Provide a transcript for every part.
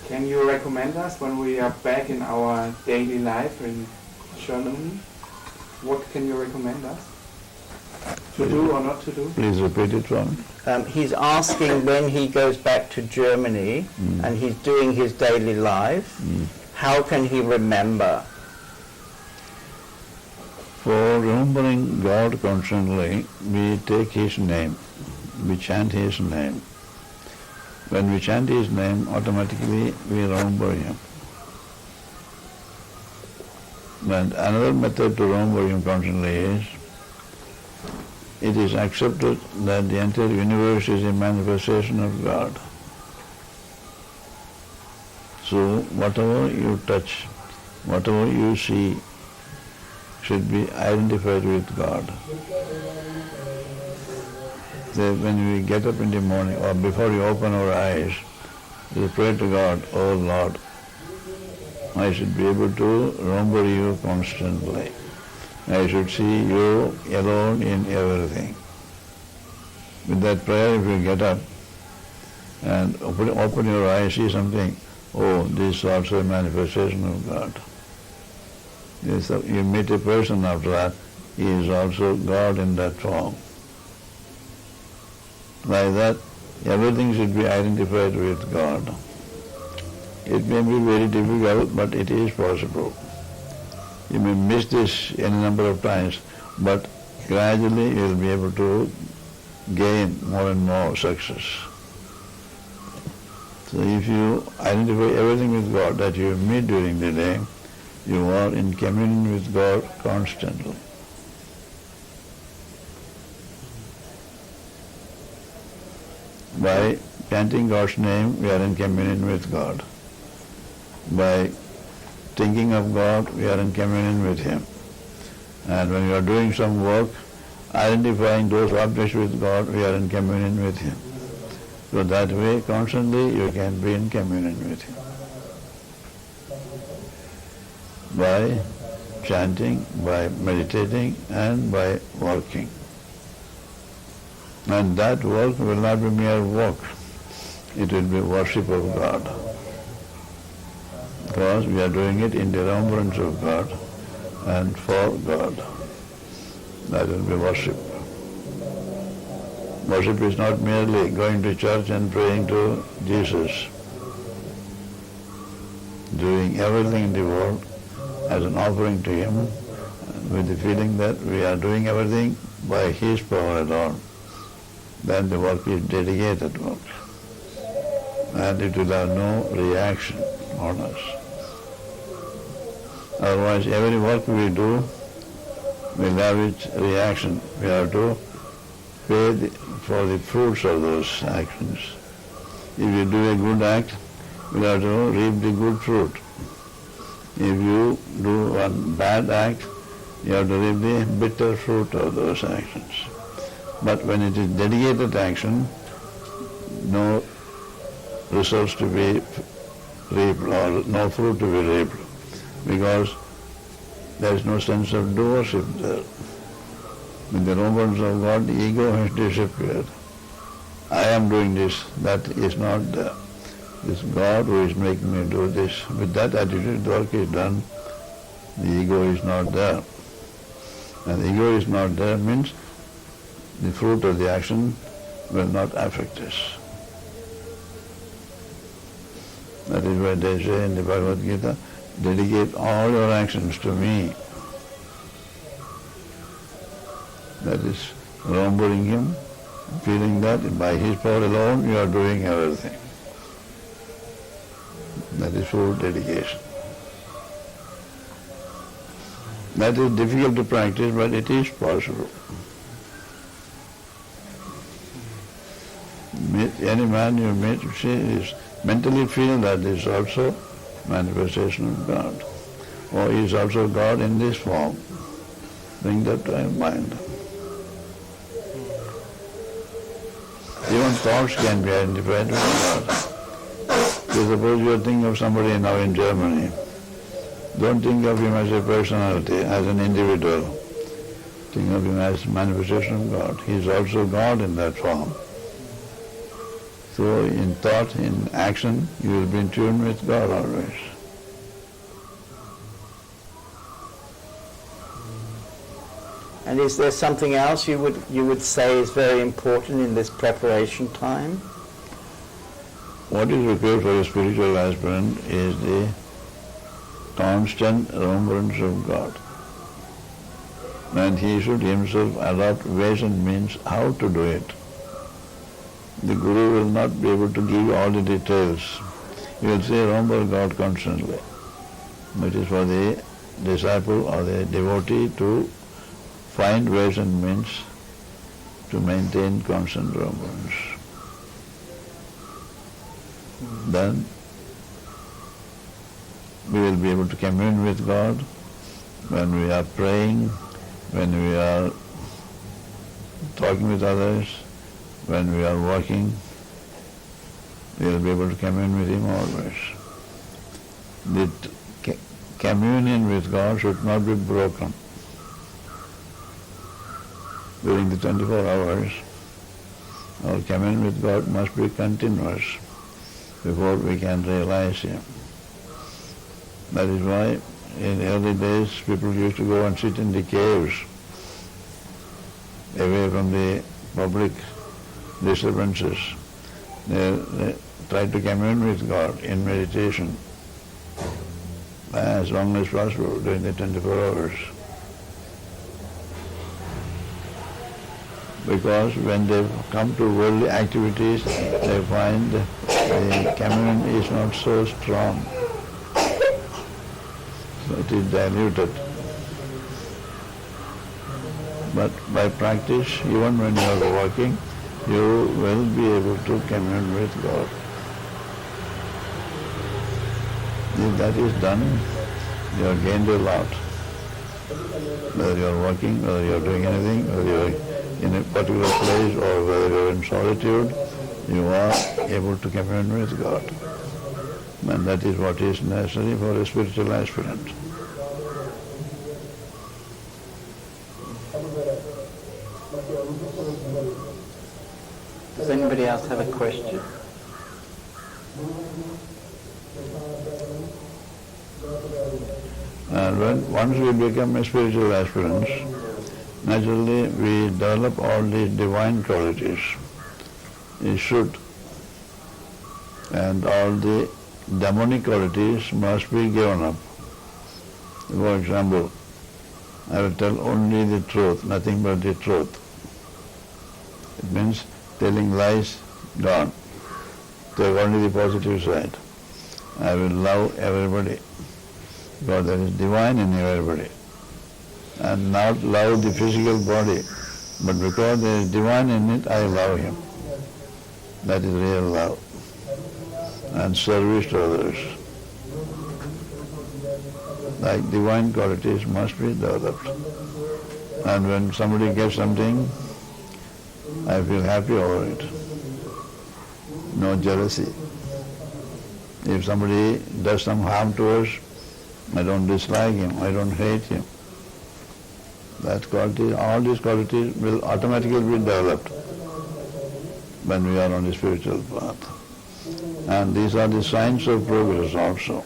Can you recommend us when we are back in our daily life in Germany? What can you recommend us to do or not to do? Please repeat it, Swami. He's asking when he goes back to Germany and he's doing his daily life, how can he remember? For remembering God constantly, we take His name, we chant His name. When we chant His name, automatically we remember Him. And another method to remember Him constantly is, it is accepted that the entire universe is a manifestation of God. So whatever you touch, whatever you see, should be identified with God. So when we get up in the morning or before we open our eyes, we pray to God, "Oh Lord, I should be able to remember you constantly. I should see you alone in everything." With that prayer, if you get up and open your eyes, see something, oh, this is also a manifestation of God. Yes, you meet a person after that, he is also God in that form. Like that, everything should be identified with God. It may be very difficult, but it is possible. You may miss this any number of times, but gradually you will be able to gain more and more success. So if you identify everything with God that you meet during the day, you are in communion with God constantly. By chanting God's name, we are in communion with God. By thinking of God, we are in communion with Him. And when you are doing some work, identifying those objects with God, we are in communion with Him. So that way, constantly, you can be in communion with Him. By chanting, by meditating, and by working. And that work will not be mere work. It will be worship of God. Because we are doing it in the remembrance of God and for God. That will be worship. Worship is not merely going to church and praying to Jesus. Doing everything in the world as an offering to Him with the feeling that we are doing everything by His power alone. Then the work is dedicated work. And it will have no reaction on us. Otherwise, every work we do will have its reaction. We have to pay for the fruits of those actions. If you do a good act, you have to reap the good fruit. If you do one bad act, you have to reap the bitter fruit of those actions. But when it is dedicated action, no results to be reaped or no fruit to be reaped, because there is no sense of doership there. In the remembrance of God, the ego has disappeared. I am doing this, that is not there. It's God who is making me do this. With that attitude, the work is done, the ego is not there. And the ego is not there means the fruit of the action will not affect us. That is why they say in the Bhagavad Gita, dedicate all your actions to me. That is remembering Him, feeling that by His power alone you are doing everything. That is full dedication. That is difficult to practice, but it is possible. Any man you meet, see, is mentally feel that is also manifestation of God. Or he is also God in this form. Bring that to your mind. Even thoughts can be identified with God. So suppose you are thinking of somebody now in Germany. Don't think of him as a personality, as an individual. Think of him as manifestation of God. He is also God in that form. So in thought, in action, you will be in tune with God always. And is there something else you would say is very important in this preparation time? What is required for a spiritual aspirant is the constant remembrance of God. And he should himself adopt ways and means how to do it. The Guru will not be able to give you all the details. He will say, remember God constantly. It is for the disciple or the devotee to find ways and means to maintain constant remembrance. Then we will be able to commune with God when we are praying, when we are talking with others, when we are walking. We will be able to commune with Him always. The communion with God should not be broken. During the 24 hours, our communion with God must be continuous before we can realize Him. That is why in early days people used to go and sit in the caves away from the public disturbances. They tried to commune with God in meditation as long as possible during the 24 hours. Because when they come to worldly activities, they find the communion is not so strong. So it is diluted. But by practice, even when you are walking, you will be able to commune with God. If that is done, you have gained a lot. Whether you are walking, whether you are doing anything, whether you are in a particular place or whether you are in solitude, you are able to commune with God. And that is what is necessary for a spiritual aspirant. Does anybody else have a question? And once we become a spiritual aspirants, naturally we develop all these divine qualities. We should. And all the demonic qualities must be given up. For example, I will tell only the truth, nothing but the truth. It means telling lies, gone. Take only the positive side. I will love everybody, because there is divine in everybody. And not love the physical body, but because there is divine in it, I love him. That is real love. And service to others. Like divine qualities must be developed. And when somebody gets something, I feel happy over it. No jealousy. If somebody does some harm to us, I don't dislike him, I don't hate him. That quality, all these qualities will automatically be developed when we are on the spiritual path. And these are the signs of progress also.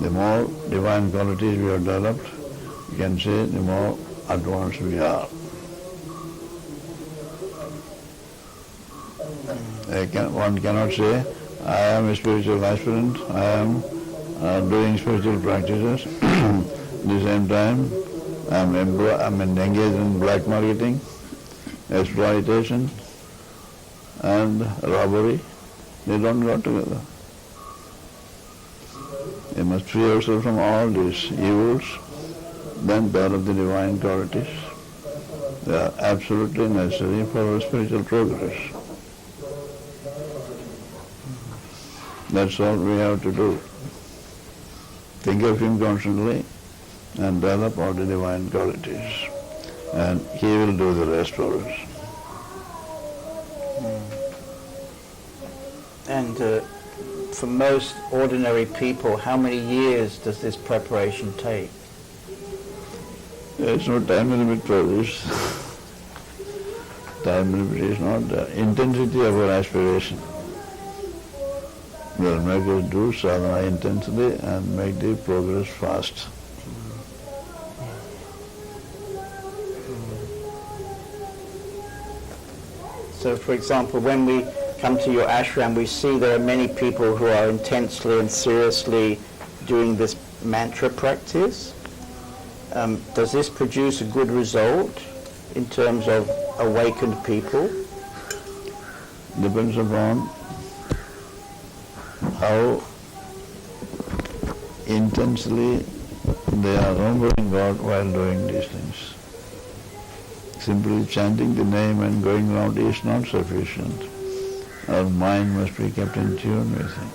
The more divine qualities we have developed, you can say the more advanced we are. One cannot say, I am a spiritual aspirant, I am doing spiritual practices. At the same time, I am engaged in black marketing, exploitation, and robbery. They don't go together. You must free yourself from all these evils, then develop the divine qualities. They are absolutely necessary for our spiritual progress. That's all we have to do. Think of him constantly and develop all the divine qualities. And he will do the rest for us. And for most ordinary people, how many years does this preparation take? There is no time limit for this. Time limit is not the intensity of our aspiration. Will make us do sadhana intensely and make the progress fast. So, for example, when we come to your ashram, we see there are many people who are intensely and seriously doing this mantra practice. Does this produce a good result in terms of awakened people? Depends upon how intensely they are remembering God while doing these things. Simply chanting the name and going around is not sufficient. Our mind must be kept in tune with Him.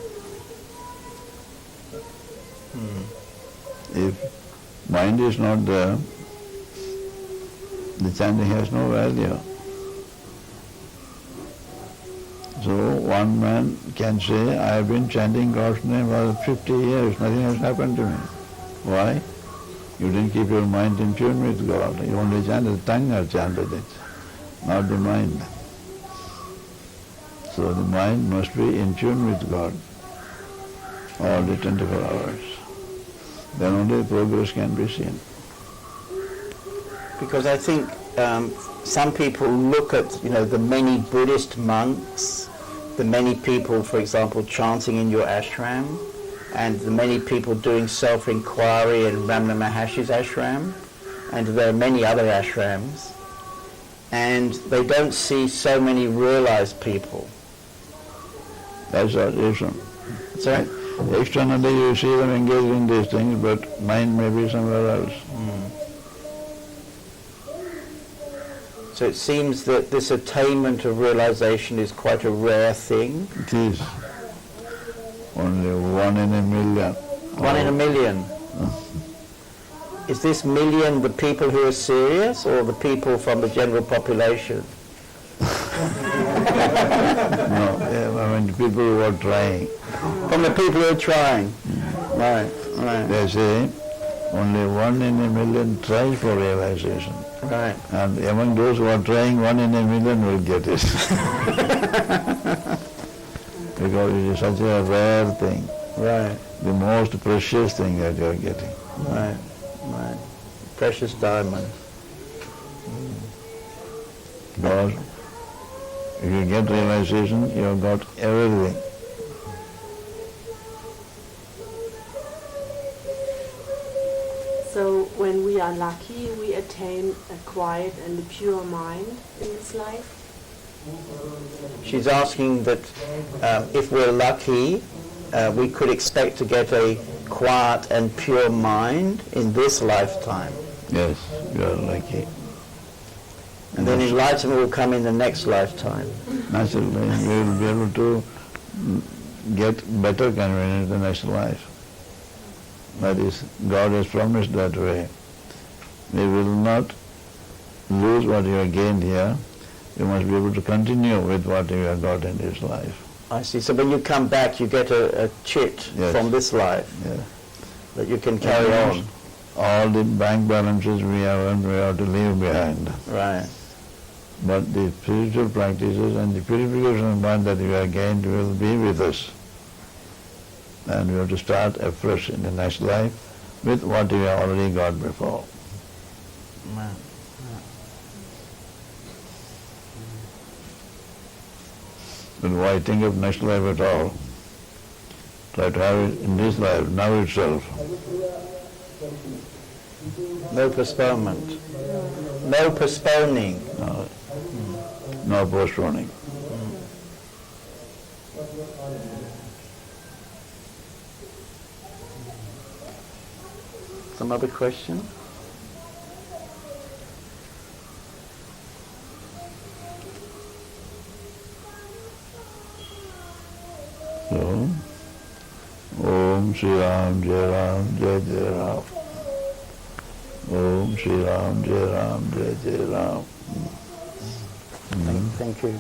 If mind is not there, the chanting has no value. So one man can say, I have been chanting God's name for 50 years, nothing has happened to me. Why? You didn't keep your mind in tune with God. You only chanted, the tongue has chanted it, not the mind. So the mind must be in tune with God all the 24 hours. Then only progress can be seen. Because I think some people look at, the many Buddhist monks, the many people, for example, chanting in your ashram, and the many people doing self-inquiry in Ramana Maharshi's ashram, and there are many other ashrams, and they don't see so many realized people. That's our issue. Sorry? Externally you see them engaged in these things, but mind may be somewhere else. So it seems that this attainment of realization is quite a rare thing. It is. Only 1 in a million. 1 in a million. Is this million the people who are serious or the people from the general population? No, people who are trying. From the people who are trying. Right. They say only 1 in a million tries for realization. Right. And among those who are trying, 1 in a million will get it. Because it is such a rare thing. Right. The most precious thing that you are getting. Right. Precious diamond. Because if you get realization, you have got everything. So when we are lucky, we attain a quiet and a pure mind in this life? She's asking that if we're lucky, we could expect to get a quiet and pure mind in this lifetime. Yes, you are lucky. And then enlightenment will come in the next lifetime. Naturally, we will be able to get better convenience in the next life. That is, God has promised that way. We will not lose what you have gained here. You must be able to continue with what you have got in this life. I see. So when you come back, you get a chit from this life that you can carry on. All the bank balances we have earned, we have to leave behind. Right. But the spiritual practices and the purification of mind that we have gained will be with us. And we have to start afresh in the next life with what we have already got before. Right. But why think of next life at all? Try to have it in this life, now itself. No postponement. No postponing. No postponing. Some other question? So, Om Shri Ram, Jai Ram, Jai Jai Ram. Om Shri Ram, Jai Ram, Jai Jai Ram. Thank you.